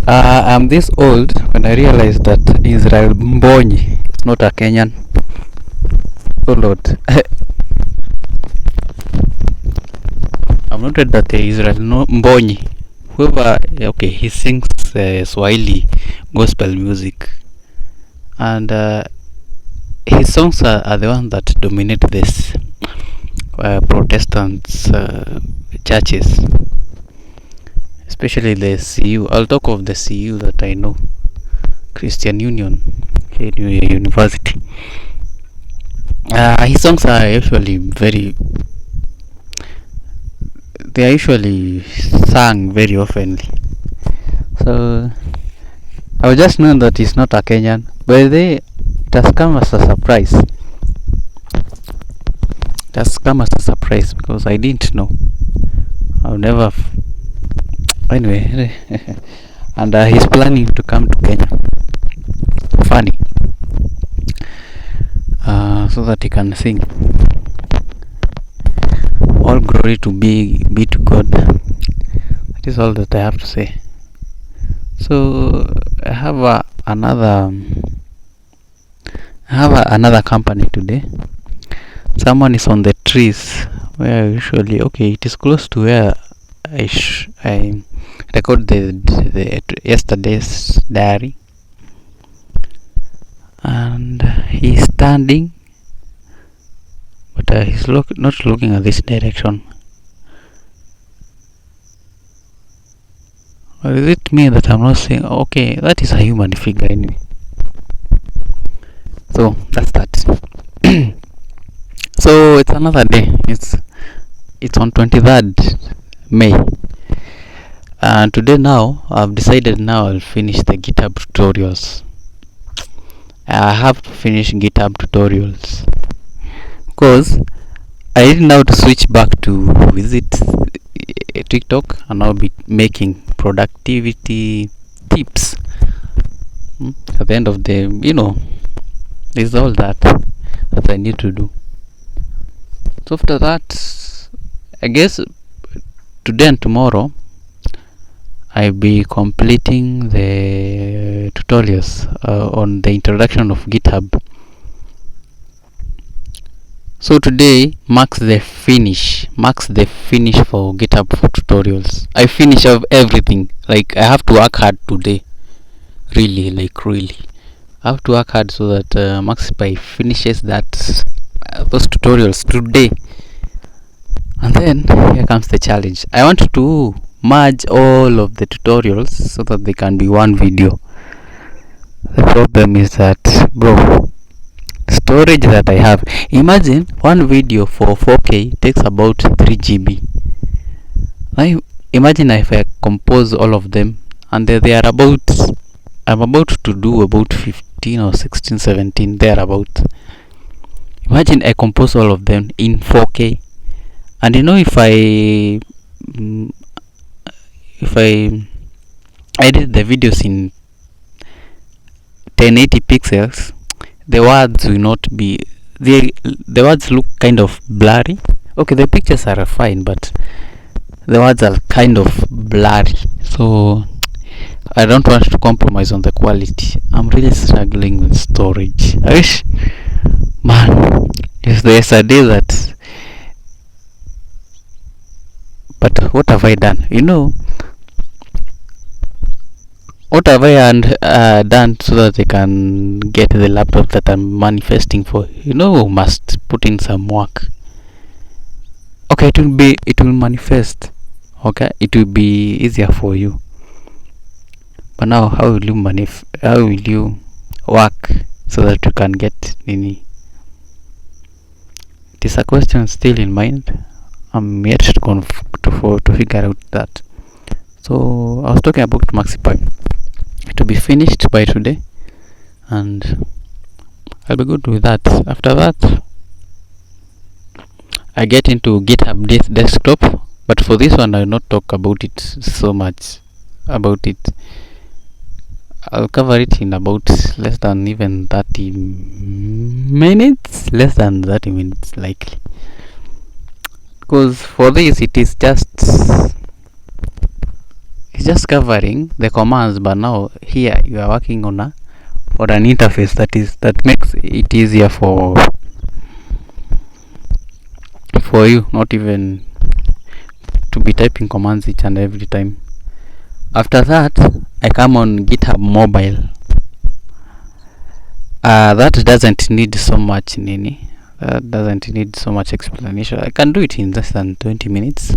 I'm this old when I realized that Israel Mbonyi is not a Kenyan. Oh Lord. I've noted that Israel Mbonyi, whoever, okay, he sings Swahili gospel music, and his songs are the ones that dominate this Protestant churches, especially the CU. I'll talk of the CU that I know, Christian Union University. His songs are usually they are usually sung very oftenly. So I was just known that he's not a Kenyan, but it has come as a surprise. It has come as a surprise because I didn't know. I've never. Anyway, and he's planning to come to Kenya. Funny. So that he can sing. All glory to be to God. That is all that I have to say. So I have another company today. Someone is on the trees where usually, okay, it is close to where I record the yesterday's diary, and he's standing, but he's not looking at this direction. Or is it me that I'm not seeing? Okay, that is a human figure anyway. So that's that. So it's another day. It's on 23rd May. And today now I've decided now I'll finish the GitHub tutorials. I have to finish GitHub tutorials because I didn't know to switch back to visit TikTok and I'll be making productivity tips at the end of the there's all that I need to do. So after that, I guess today and tomorrow I'll be completing the tutorials on the introduction of GitHub. So today marks the finish for GitHub for tutorials. I finish of everything. Like I have to work hard today. Really. I have to work hard so that Maxify finishes those tutorials today. And then here comes the challenge. I want to merge all of the tutorials so that they can be one video. The problem is that, bro, storage that I have. Imagine one video for 4K takes about 3 GB. Now imagine if I compose all of them, and they are about, I'm about to do about 15 or 16, 17 thereabout. Imagine I compose all of them in 4K, and if I edit the videos in 1080 pixels, the words will not be, the words look kind of blurry. Okay, the pictures are fine, but the words are kind of blurry, so I don't want to compromise on the quality. I'm really struggling with storage. I wish, man, if there's a day that, but what have I done? What have I done so that I can get the laptop that I'm manifesting for? Must put in some work. Okay, it will manifest. Okay, it will be easier for you. But now, how will you work so that you can get any? It is a question still in mind. I'm yet to figure out that. So I was talking about Maxipy to be finished by today, and I'll be good with that. After that, I get into GitHub desktop, but for this one I'll not talk about it so much. I'll cover it in about less than even 30 minutes, likely, because for this it is just it's just covering the commands, but now here you are working on an interface that makes it easier for you, not even to be typing commands each and every time. After that, I come on GitHub Mobile. That doesn't need so much explanation. I can do it in less than 20 minutes.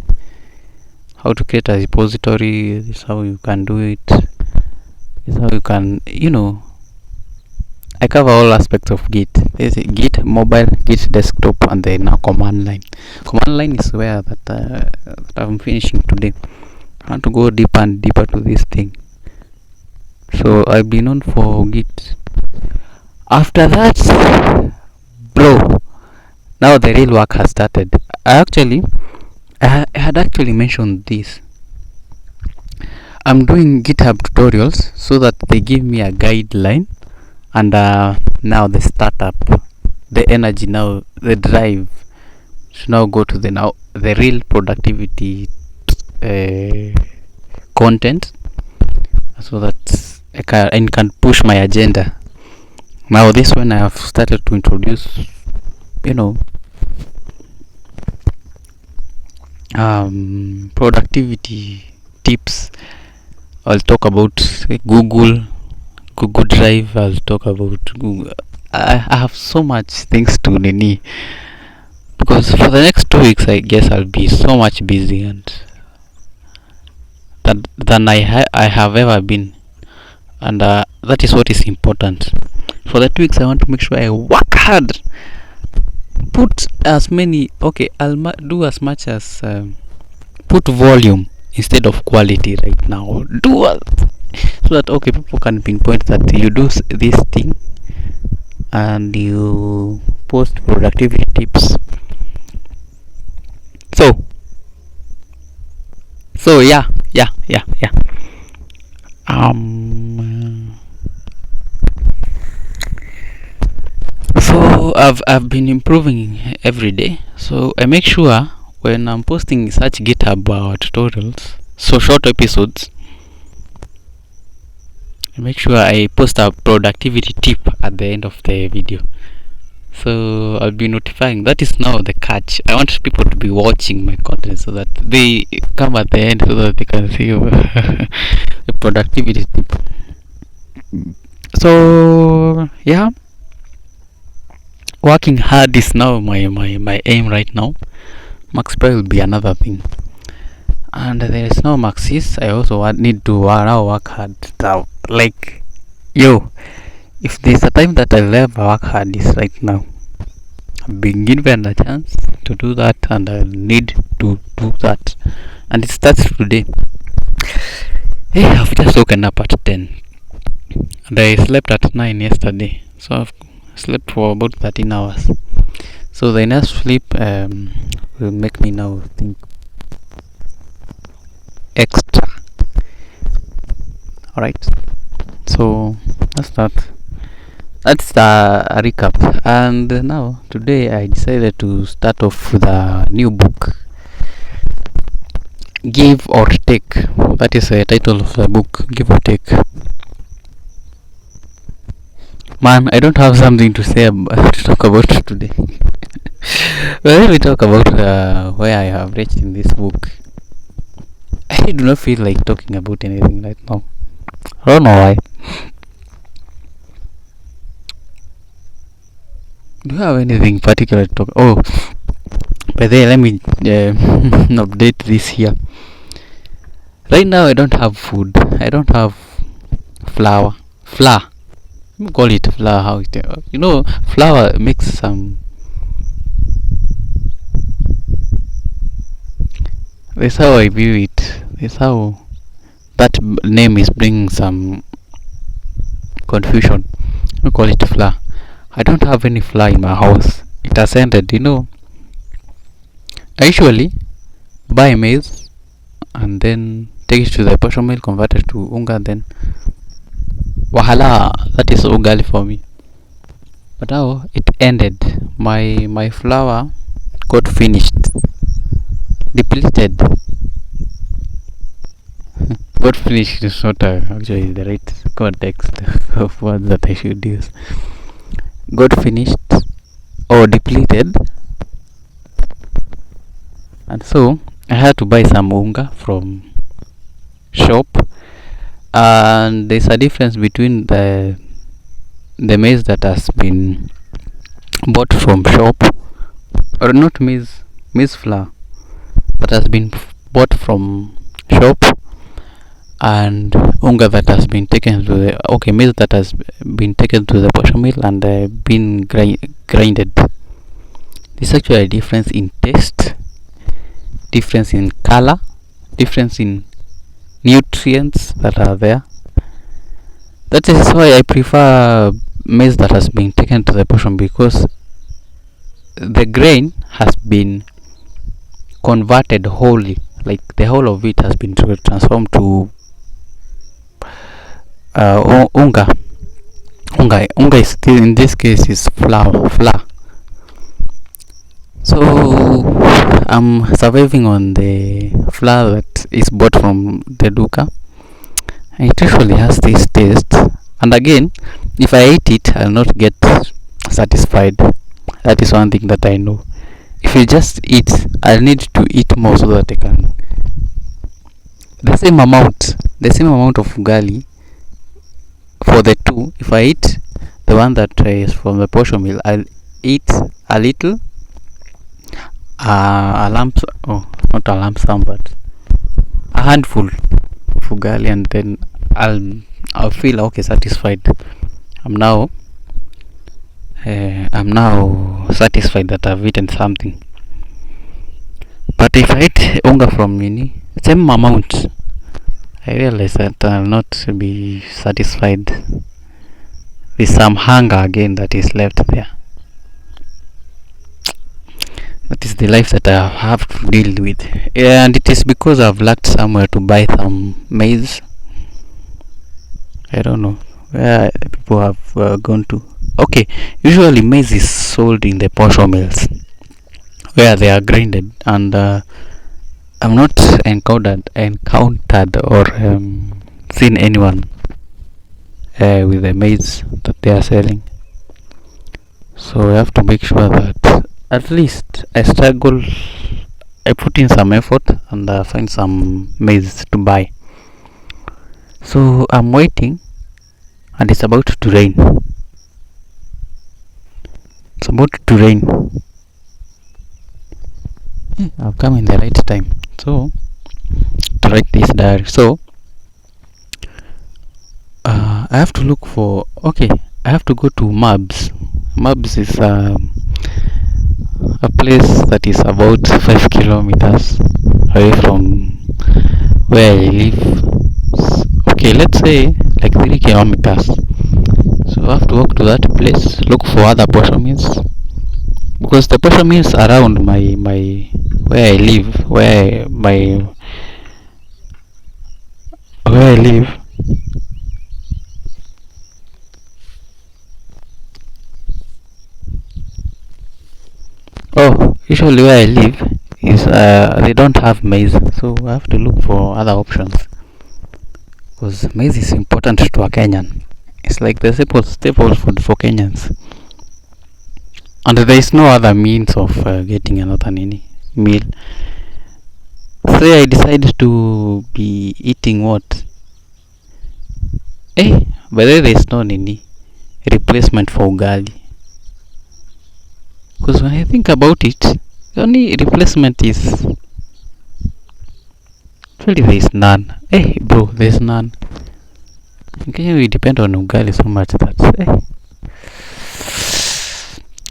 How to create a repository, this is how you can do it. This is how you can, I cover all aspects of Git. There's Git mobile, Git desktop, and then now command line. Command line is where that I'm finishing today. I want to go deeper and deeper to this thing. So I've been on for Git. After that, bro, now the real work has started. I had actually mentioned this. I'm doing GitHub tutorials so that they give me a guideline, and now the startup, the energy, now the drive should now go to the real productivity content, so that I can push my agenda. Now this one I have started to introduce, productivity tips. I'll talk about Google Drive. I'll talk about Google. I have so much things to nini, because for the next 2 weeks I guess I'll be so much busy and than I have ever been, and that is what is important. For the 2 weeks I want to make sure I work hard, put as many, I'll do as much as put volume instead of quality right now. Do so that people can pinpoint that you do this thing and you post productivity tips. So yeah. So I've been improving every day. So I make sure when I'm posting such GitHub tutorials, so short episodes, I make sure I post a productivity tip at the end of the video. So I'll be notifying. That is now the catch. I want people to be watching my content so that they come at the end so that they can see the productivity tip. So yeah, working hard is now my aim right now. Max Pro will be another thing, and there is no Maxis. I also need to now work hard. Like, if there's a time that I'll ever work hard, is right now. I've been given a chance to do that, and I need to do that, and it starts today. Hey, I've just woken up at 10, and I slept at 9 yesterday, so I've slept for about 13 hours. So the enough sleep will make me now think extra. Alright, so that's a recap. And now today I decided to start off with a new book, Give or Take. That is the title of the book, Give or Take. Man, I don't have something to say to talk about today. Well, let me talk about where I have reached in this book. I do not feel like talking about anything right now. I don't know why. Do you have anything particular to talk? Oh, by the way, let me update this here. Right now, I don't have food. I don't have flour. You call it flour. How it? Flour makes some. That's how I view it. That's how that name is bringing some confusion. We call it flour. I don't have any flour in my house. It has ended. I usually buy maize and then take it to the portion mill, convert it to unga, then wahala, that is ugali for me. But now it ended. My flour got finished, depleted. Got finished is not actually the right context of words that I should use. Got finished or depleted, and so I had to buy some unga from shop. And there's a difference between the maize that has been bought from shop, or not maize flour that has been bought from shop, and unga that has been taken to the maize that has been taken to the posho mill and been grinded. There's actually a difference in taste, difference in color, difference in nutrients that are there. That is why I prefer maize that has been taken to the portion, because the grain has been converted wholly, like the whole of it has been transformed to unga. Unga is still, in this case, is flour. So I'm surviving on the flour that is bought from the duka. It usually has this taste, and again, if I eat it, I'll not get satisfied. That is one thing that I know. If you just eat, I'll need to eat more so that I can the same amount of ugali for the two. If I eat the one that is from the portion mill, I'll eat a little, a lump, not a lump sum, but a handful of ugali, and then I'll feel okay, satisfied. I'm now satisfied that I've eaten something. But if I eat unga from same amount, I realize that I'll not be satisfied. With some hunger again that is left there. That is the life that I have to deal with, and it is because I've lacked somewhere to buy some maize. I don't know where people have gone to. Okay, usually maize is sold in the posho mills where they are grinded, and I've not encountered or seen anyone with the maize that they are selling. So I have to make sure that at least I put in some effort and find some maize to buy. So I'm waiting, and it's about to rain. I've come in the right time so to write this diary. So I have to look for I have to go to Mabs. Mabs is a place that is about 5 kilometers away from where I live. Okay, let's say like 3 kilometers. So I have to walk to that place, look for other portion mills, because the portion mills around my where I live, where I live, usually where I live is they don't have maize, so I have to look for other options, because maize is important to a Kenyan. It's like the staple food for Kenyans, and there is no other means of getting another meal. Say I decide to be eating what? But there is no replacement for ugali, because when I think about it, the only replacement is actually there is none. Bro, there is none. In Kenya we depend on ugali so much that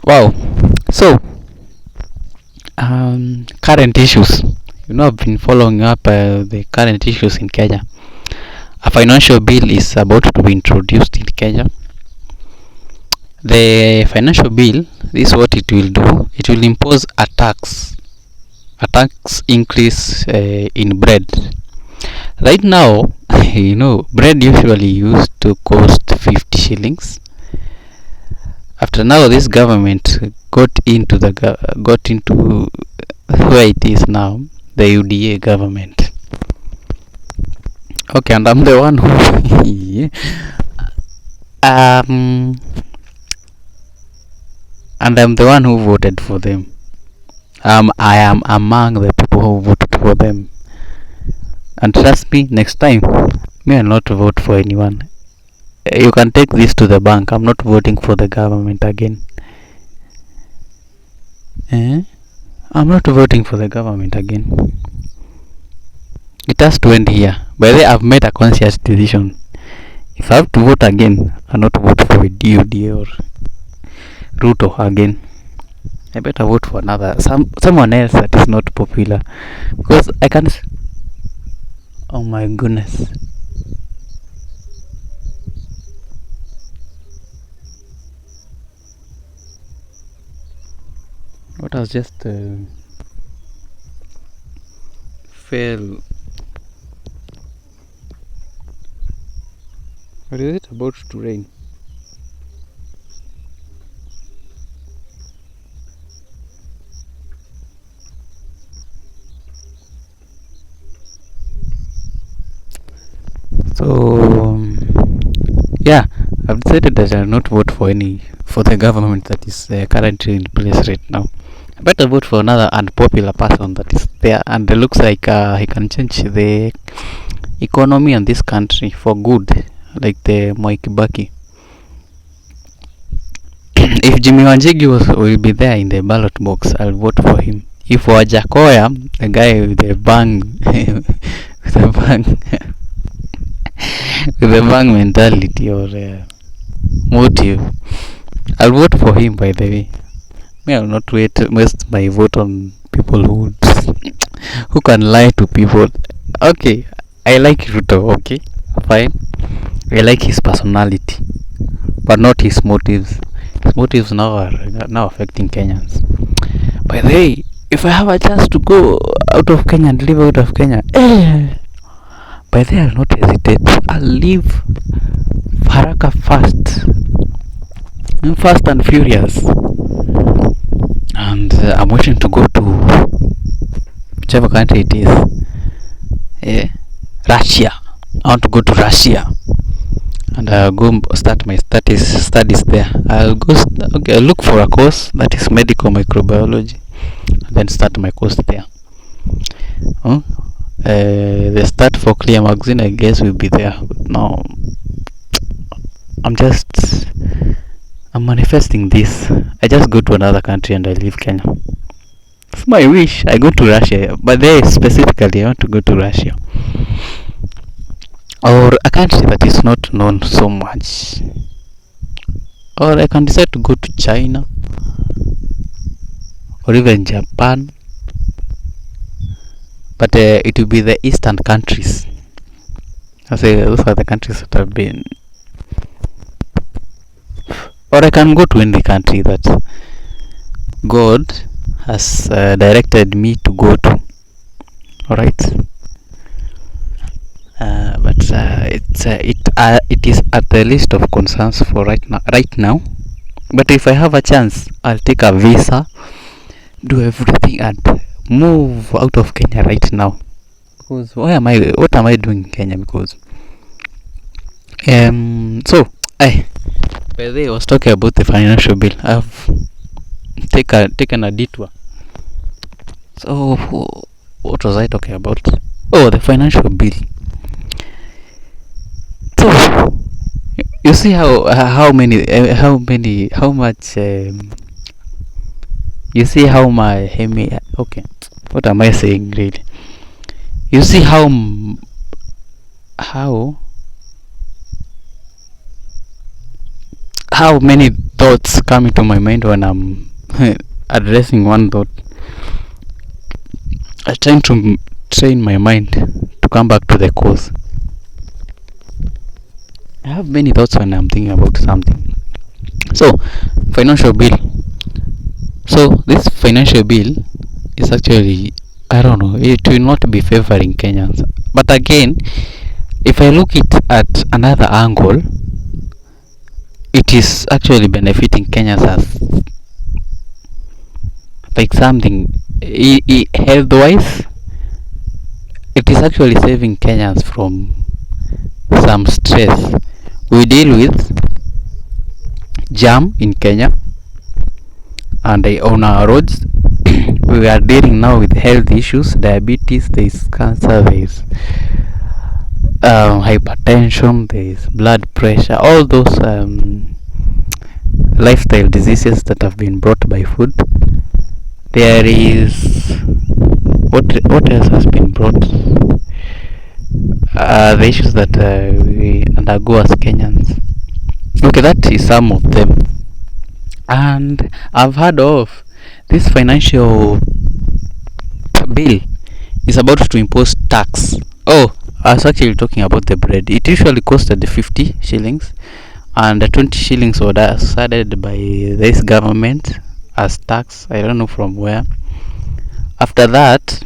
wow. So current issues. I've been following up the current issues in Kenya. A financial bill is about to be introduced in Kenya. The financial bill, this is what it will do. It will impose a tax increase in bread. Right now, bread usually used to cost 50 shillings. After now, this government got into where it is now, the UDA government. Okay, and I'm the one who um and I'm the one who voted for them. I am among the people who voted for them. And trust me, next time, me will not vote for anyone. You can take this to the bank. I'm not voting for the government again. Eh? I'm not voting for the government again. It has to end here. By the way, I've made a conscious decision. If I have to vote again, I'll not vote for DOD or Ruto again. I better vote for someone else that is not popular, because I can't. Oh my goodness. What has just fail? What is it about to rain? So yeah, I've decided that I'll not vote for the government that is currently in place right now. I better vote for another unpopular person that is there and it looks like he can change the economy in this country for good, like the Moi Kibaki. If Jimmy Wanjigi will be there in the ballot box, I'll vote for him. If Wajakoya, the guy with the bang, with the bang, with the bang mentality or motive, I'll vote for him. By the way, me, I'll not waste my vote on people who can lie to people. Okay, I like Ruto. Okay, fine. I like his personality, but not his motives. His motives now are now affecting Kenyans. By the way, if I have a chance to go out of Kenya and live out of Kenya, by the way, I'll not hesitate. I'll leave Haraka fast and furious. And I'm wishing to go to whichever country it is. Russia. I want to go to Russia. And I'll go start my studies there. I'll look for a course that is medical microbiology, and then start my course there. The start for Clear Magazine, I guess, will be there. But now, I'm manifesting this. I just go to another country and I leave Kenya. It's my wish. I go to Russia, but there specifically, I want to go to Russia. Or a country that is not known so much. Or I can decide to go to China or even Japan, but it will be the eastern countries. I say those are the countries that have been. Or I can go to any country that God has directed me to go to. Alright. But it is at the list of concerns for right now. But if I have a chance, I'll take a visa, do everything, and move out of Kenya right now. Because what am I doing in Kenya? Because so by the way, I was talking about the financial bill. I've taken a detour. So what was I talking about? Oh, the financial bill. So you see how much you see how my okay, what am I saying really? You see how many thoughts come into my mind when I'm addressing one thought. I try to train my mind to come back to the cause. I have many thoughts when I'm thinking about something. So, financial bill. So, this financial bill is actually, I don't know, it will not be favoring Kenyans. But again, if I look it at another angle, it is actually benefiting Kenyans as like something health-wise. It is actually saving Kenyans from some stress. We deal with jam in Kenya and on our roads. We are dealing now with health issues, diabetes, there is cancer, there is hypertension, there is blood pressure, all those lifestyle diseases that have been brought by food. There is what else has been brought? The issues that we undergo as Kenyans. Okay, that is some of them. And I've heard of this financial bill is about to impose tax. Oh, I was actually talking about the bread. It usually costed 50 shillings, and 20 shillings was added by this government as tax. I don't know from where. After that,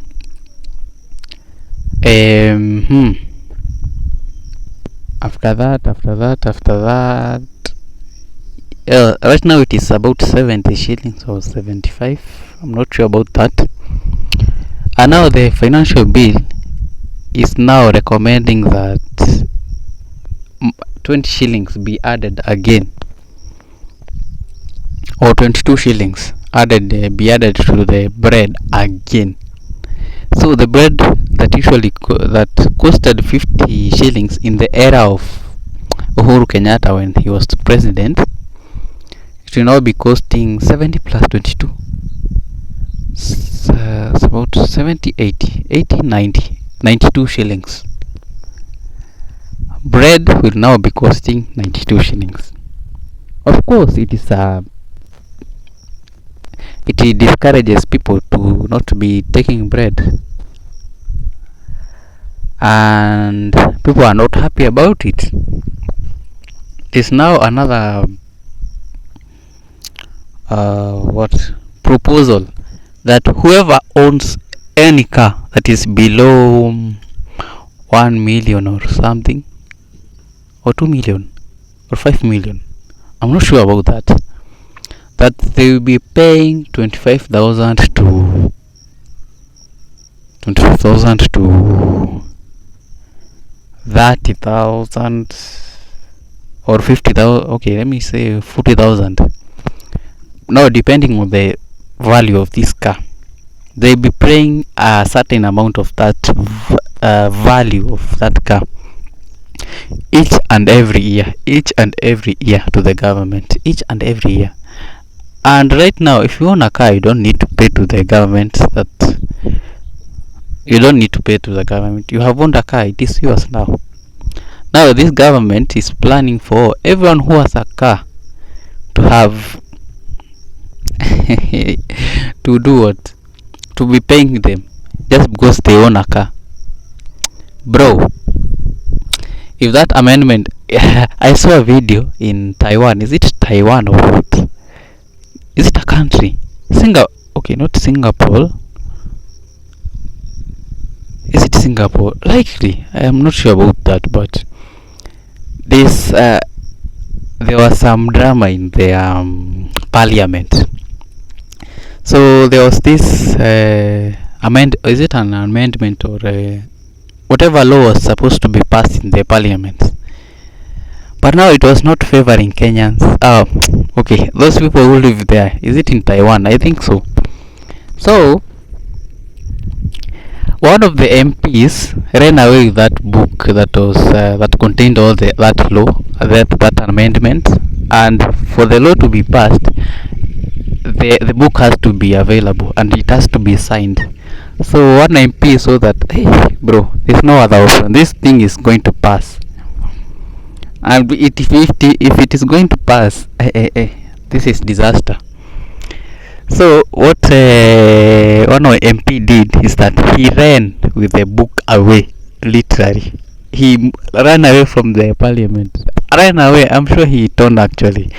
after that, right now it is about 70 shillings or 75. I'm not sure about that. And now the financial bill is now recommending that 20 shillings be added again, or 22 shillings be added to the bread again. So the bread that usually that costed 50 shillings in the era of Uhuru Kenyatta when he was president, it will now be costing 70 plus 22. It's about 70, 80, 90, 92 shillings. Bread will now be costing 92 shillings. Of course, it discourages people to not be taking bread, and people are not happy about it. There's now another proposal that whoever owns any car that is below 1 million or something, or 2 million or 5 million, I'm not sure about that they will be paying 25,000 to 30,000 or 50,000. Okay, let me say 40,000. Now, depending on the value of this car, they'll be paying a certain amount of that value of that car each and every year to the government, each and every year. And right now, if you own a car, you don't need to pay to the government. You have owned a car, it is yours now. Now this government is planning for everyone who has a car to have to do what? To be paying them just because they own a car. Bro, if that amendment I saw a video in Taiwan. Is it Taiwan or what? Is it a country? Okay, not Singapore. Is it Singapore? Likely. I am not sure about that, but there was some drama in the parliament. So there was this is it an amendment or whatever law was supposed to be passed in the parliament, but now it was not favoring Kenyans. Okay, those people who live there. Is it in Taiwan? I think so. So one of the MPs ran away with that book that contained all that law, that amendment, and for the law to be passed, the book has to be available and it has to be signed. So one MP saw that, hey bro, there's no other option, this thing is going to pass, and if it is going to pass, this is disaster. So what one MP did is that he ran with the book away. Literally, he ran away from the parliament. Ran away. I'm sure he turned. Actually,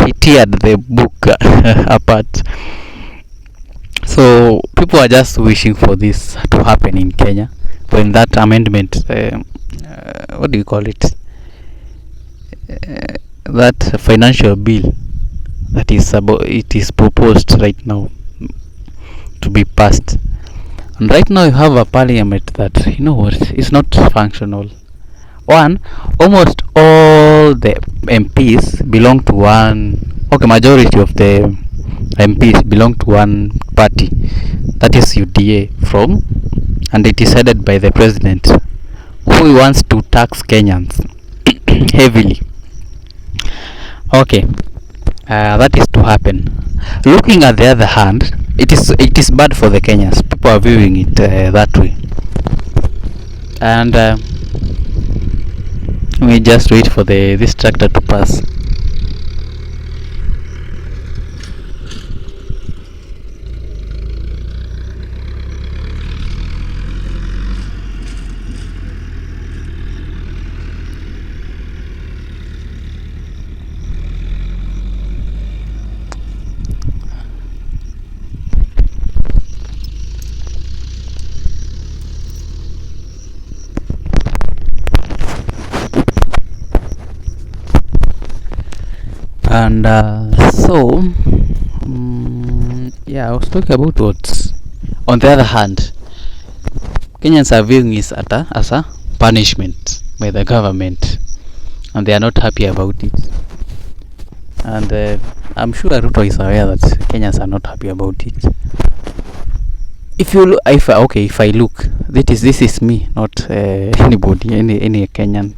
he teared the book apart. So people are just wishing for this to happen in Kenya when that amendment. What do you call it? That financial bill. That it is proposed right now to be passed, and right now you have a parliament that, you know what, is not functional. One, almost all the MPs belong to one. Okay, majority of the MPs belong to one party, that is UDA from, and it is headed by the president, who wants to tax Kenyans heavily. Okay, that is to happen. Looking at the other hand, it is bad for the Kenyans. People are viewing it that way, and we just wait for this tractor to pass. And yeah, I was talking about what. On the other hand, Kenyans are viewing it as a punishment by the government, and they are not happy about it. And I'm sure Ruto is aware that Kenyans are not happy about it. If you look, if I look, this is me, not anybody, any Kenyan.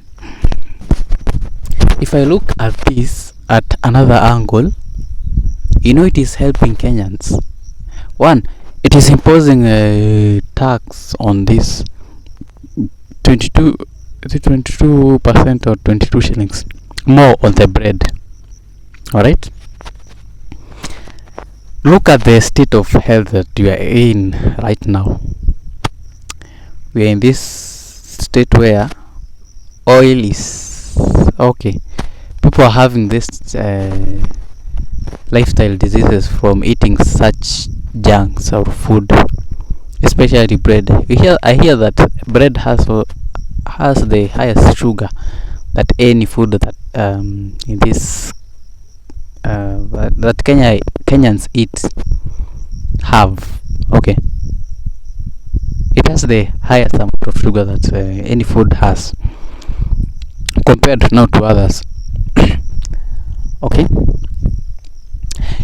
If I look at this at another angle, it is helping Kenyans. One, it is imposing a tax on this 22% or 22 shillings more on the bread. Alright? Look at the state of health that you are in right now. We are in this state where oil is okay. People are having this lifestyle diseases from eating such junks or food, especially bread. I hear that bread has the highest sugar that any food that in this that Kenyans eat have. Okay, it has the highest amount of sugar that any food has compared now to others. Okay,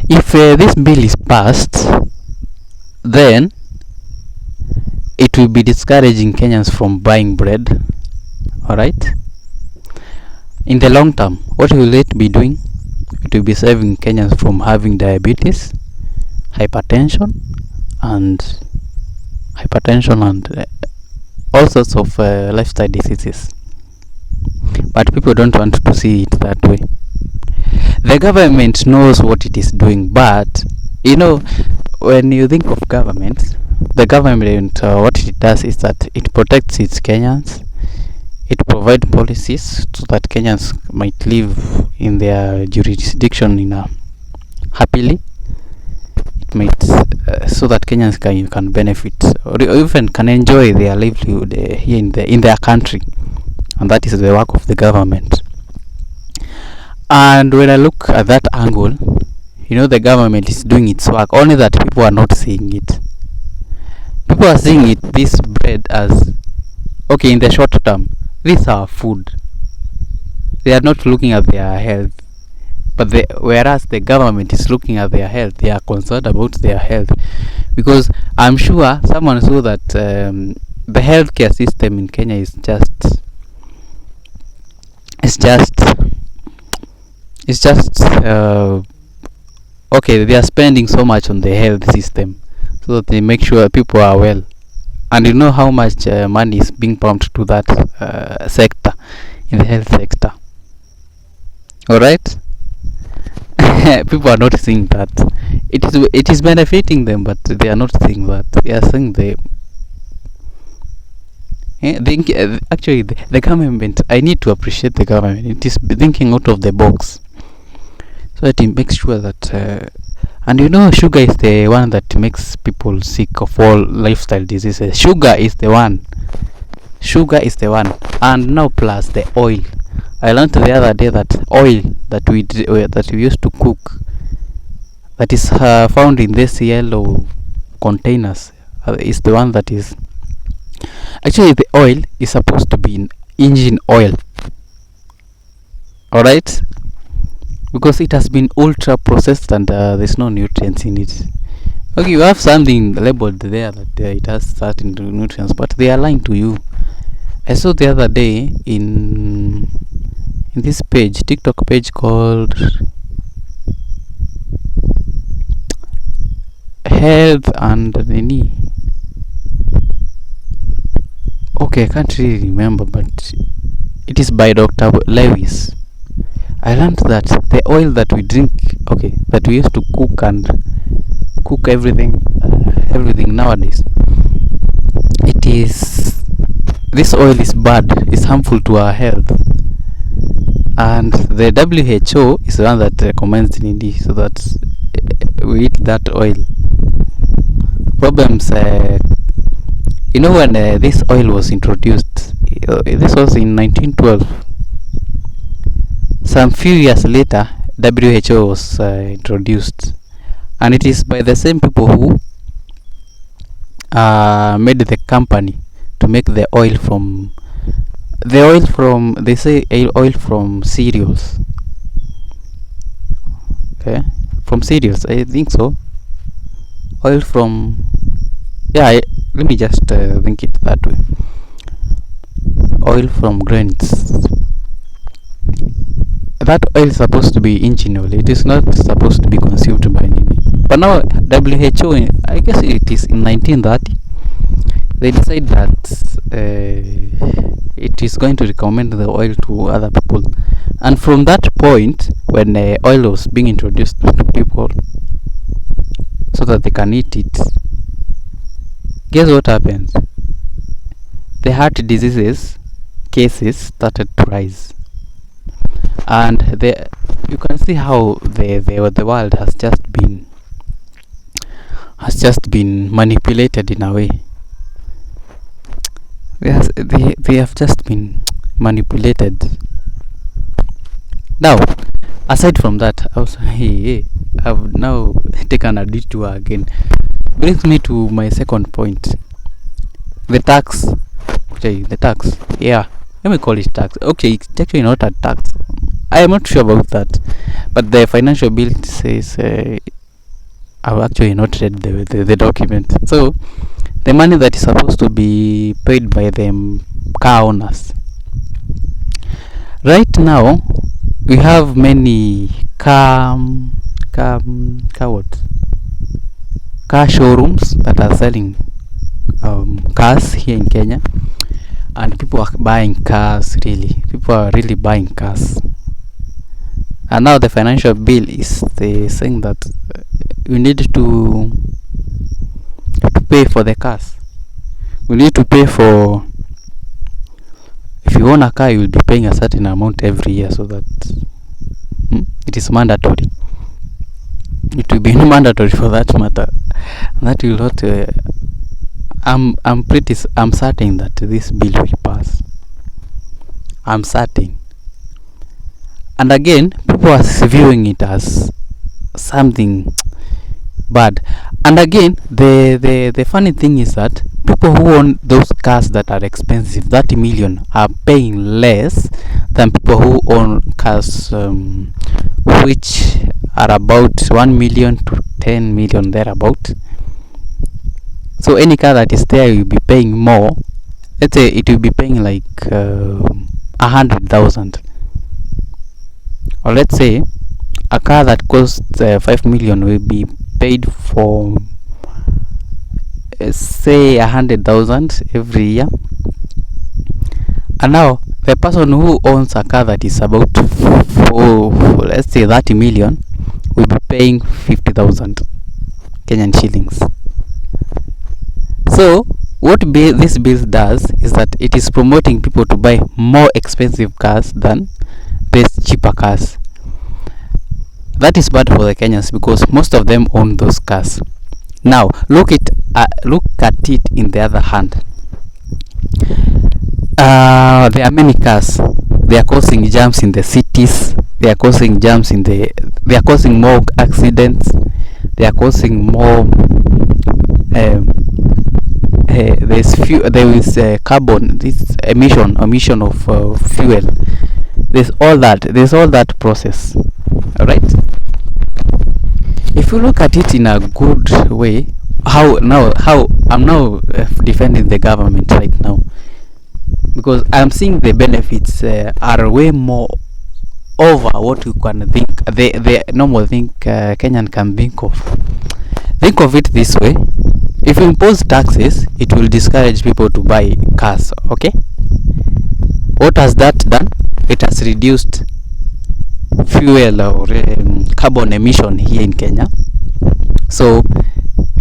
if this bill is passed, then it will be discouraging Kenyans from buying bread. Alright, in the long term, what will it be doing? It will be saving Kenyans from having diabetes, hypertension and all sorts of lifestyle diseases. But people don't want to see it that way. The government knows what it is doing, but when you think of government, the government what it does is that it protects its Kenyans. It provides policies so that Kenyans might live in their jurisdiction happily. It might so that Kenyans can benefit or even can enjoy their livelihood here in their country, and that is the work of the government. And when I look at that angle, the government is doing its work, only that people are not seeing it. People are seeing this bread as okay in the short term. These are food. They are not looking at their health, but whereas the government is looking at their health, they are concerned about their health, because I'm sure someone saw that the healthcare system in Kenya is just okay. They are spending so much on the health system so that they make sure people are well, and you know how much money is being pumped to that sector, in the health sector. All right. People are not seeing that it is benefiting them, but they are not seeing that. They are saying actually the government, I need to appreciate the government. It is thinking out of the box, so that it makes sure that and sugar is the one that makes people sick of all lifestyle diseases. Sugar is the one, and now plus the oil. I learned the other day that oil that we used to cook, that is found in this yellow containers, is the one that is actually, the oil is supposed to be engine oil. Alright, because it has been ultra processed and there's no nutrients in it. Okay, you have something labeled there that it has certain nutrients, but they are lying to you. I saw the other day in this page, TikTok page called Health and Nini. Okay, I can't really remember, but it is by Dr. Lewis. I learned that the oil that we drink, okay, that we used to cook and cook everything nowadays, it is, this oil is bad, it's harmful to our health, and the WHO is the one that recommends Nindi, so that we eat that oil. Problems, when this oil was introduced, this was in 1912. Some few years later, WHO was introduced, and it is by the same people who made the company to make the oil from they say oil from cereals. Okay, from cereals, I think so. Oil from, yeah, let me just think it that way. Oil from grains. That oil is supposed to be engine oil. It is not supposed to be consumed by any. But now WHO, I guess it is in 1930, they decide that it is going to recommend the oil to other people. And from that point, when oil was being introduced to people so that they can eat it, guess what happened? The heart diseases cases started to rise. And you can see how the world has just been manipulated in a way. They have just been manipulated. Now, aside from that, I've now taken a detour again. Brings me to my second point. The tax. Okay, the tax. Yeah, let me call it tax. Okay, it's actually not a tax. I am not sure about that, but the financial bill says I've actually not read the document. So the money that is supposed to be paid by them car owners. Right now, we have many car showrooms that are selling cars here in Kenya, and people are buying cars. People are really buying cars. And now the financial bill is saying that you need to pay for the cars. You need to pay for, if you own a car, you will be paying a certain amount every year, so that it is mandatory. It will be mandatory for that matter. That will not. I'm certain that this bill will pass. I'm certain. And again, people are viewing it as something bad. And again, the funny thing is that people who own those cars that are expensive, 30 million, are paying less than people who own cars which are about 1 million to 10 million thereabout. So any car that is there, you'll be paying more. Let's say it will be paying like 100,000. Or let's say a car that costs 5 million will be paid for say 100,000 every year. And now the person who owns a car that is about let's say 30 million will be paying 50,000 Kenyan shillings. So what this bill does is that it is promoting people to buy more expensive cars than best cheaper cars. That is bad for the Kenyans because most of them own those cars. Now look at it in the other hand. There are many cars. They are causing jams in the cities. They are causing more accidents. They are causing more there is carbon, this emission of fuel. There's all that process. All right. If you look at it in a good way, how I'm now defending the government right now, because I'm seeing the benefits are way more over what you can think, the normal thing Kenyan can think of. Think of it this way: if you impose taxes, it will discourage people to buy cars. Okay, what has that done? It has reduced fuel or carbon emission here in Kenya. So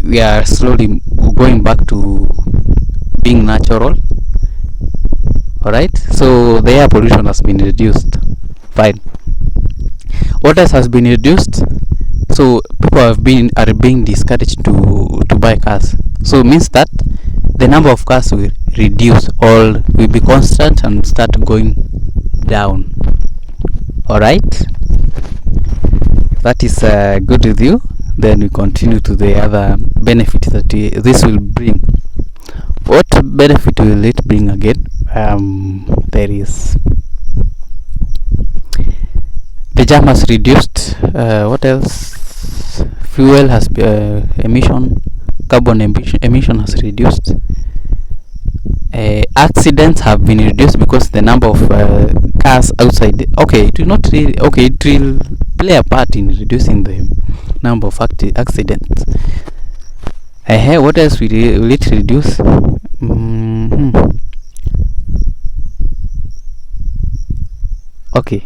we are slowly going back to being natural. Alright, so the air pollution has been reduced. Fine. What else has been reduced? So people are being discouraged to buy cars. So it means that the number of cars will reduce or will be constant and start going down. Alright, that is good with you. Then we continue to the other benefit that this will bring. What benefit will it bring again? There is the jam has reduced. What else? Fuel has carbon emission has reduced. Accidents have been reduced because the number of cars outside. Okay, it will not really. Okay, it will play a part in reducing the number of accidents. What else will it reduce? Okay,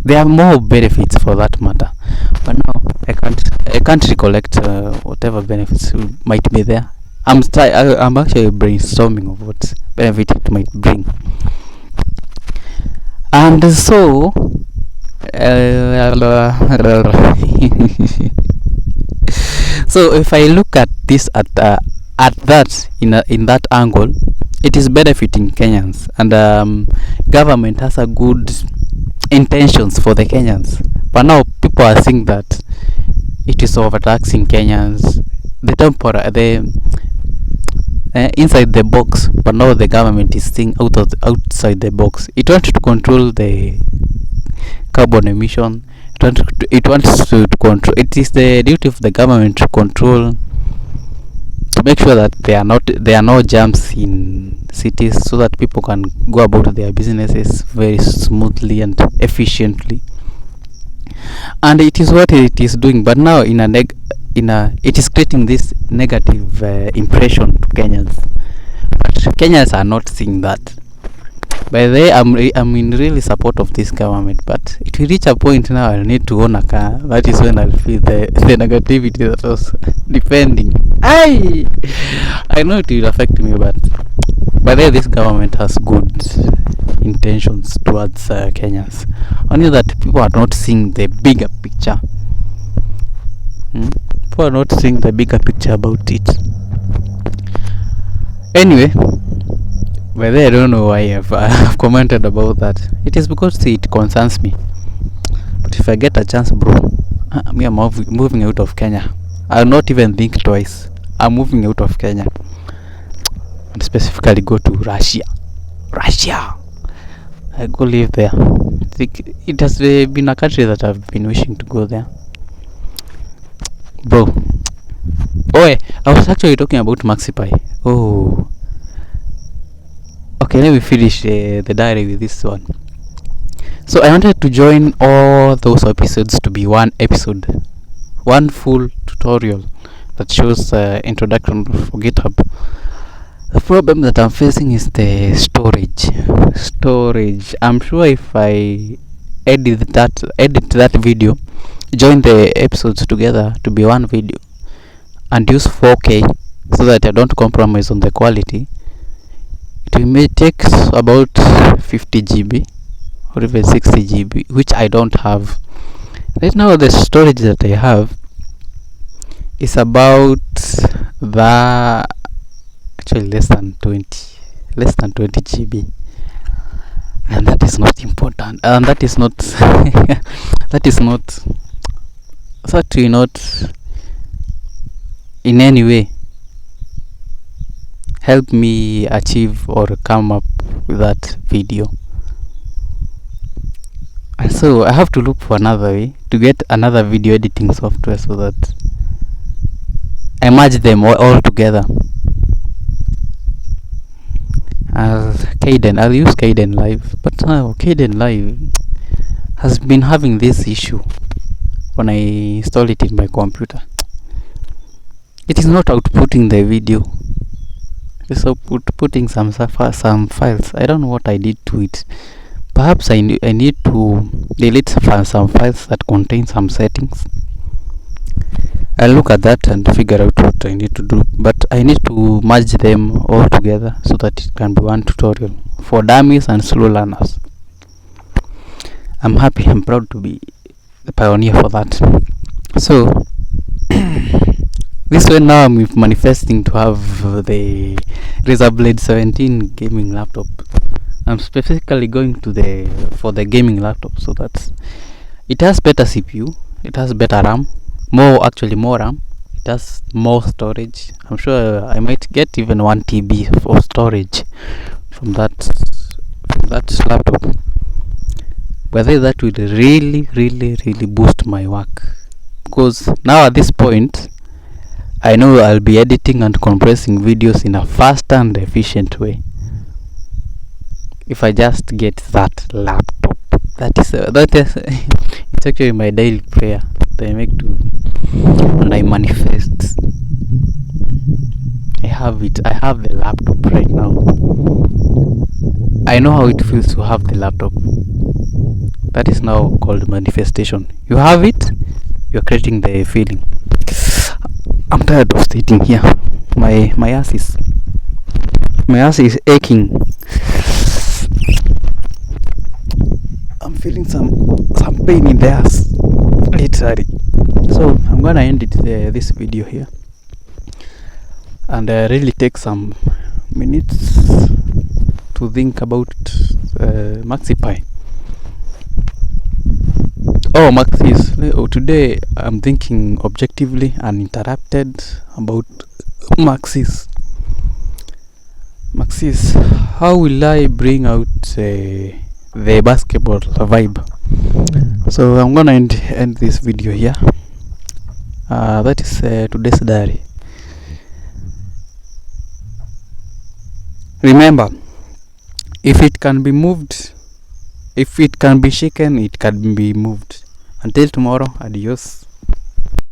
there are more benefits for that matter, but now I can't recollect whatever benefits might be there. I'm actually brainstorming of what benefit it might bring, and so so if I look at this at that in that angle, it is benefiting Kenyans, and government has a good intentions for the Kenyans, but now people are saying that it is overtaxing Kenyans, inside the box, but now the government is staying outside the box. It wants to control the carbon emission. It wants to control. It is the duty of the government to control, to make sure that there are no jams in cities, so that people can go about their businesses very smoothly and efficiently. And it is what it is doing. But now it is creating this negative impression to Kenyans. But Kenyans are not seeing that. By the way, I'm in really support of this government, but it will reach a point now I'll need to own a car. That is when I'll feel the negativity that was defending. I know it will affect me, but by the way, this government has good intentions towards Kenyans. Only that people are not seeing the bigger picture. People are not seeing the bigger picture about it. Anyway, by the way, I don't know why I've commented about that. It is because it concerns me. But if I get a chance, bro, I'm moving out of Kenya. I'll not even think twice. I'm moving out of Kenya, and specifically go to Russia. I go live there. I think it has been a country that I've been wishing to go there, bro. I was actually talking about Maxipy. Okay, let me finish the diary with this one. So I wanted to join all those episodes to be one episode, one full tutorial that shows introduction for GitHub. The problem that I'm facing is the storage. I'm sure if I edit that video, join the episodes together to be one video, and use 4K so that I don't compromise on the quality, it may take about 50 GB or even 60 GB, which I don't have right now. The storage that I have is about actually less than 20 GB, and that is not important, and that is not certainly not in any way help me achieve or come up with that video. And so I have to look for another way to get another video editing software so that I merge them all together. I'll use Kdenlive, but now Kdenlive has been having this issue when I install it in my computer. It is not outputting the video. It's outputting some files. I don't know what I did to it. Perhaps I need to delete some files that contain some settings. I'll look at that and figure out what I need to do, but I need to merge them all together so that it can be one tutorial for dummies and slow learners. I'm happy, I'm proud to be the pioneer for that. So this way now I'm manifesting to have the Razer Blade 17 gaming laptop. I'm specifically going to for the gaming laptop so that it has better CPU, it has better RAM, more RAM, it has more storage. I'm sure I might get even 1 TB for storage from that laptop. Whether that will really boost my work, because now at this point I know I'll be editing and compressing videos in a faster and efficient way if I just get that laptop. That is it's actually my daily prayer that I make to, and I manifest. I have the laptop right now. I know how it feels to have the laptop. That is now called manifestation. You have it, you're creating the feeling. I'm tired of sitting here. My ass is aching. I'm feeling some pain in the ass, literally. So I'm gonna end this video here, and really take some minutes to think about MaxiPi. Today I'm thinking objectively uninterrupted about Maxis. How will I bring out the basketball vibe? So I'm gonna end this video here. That is today's diary. Remember, if it can be moved, if it can be shaken, it can be moved. Until tomorrow, adios.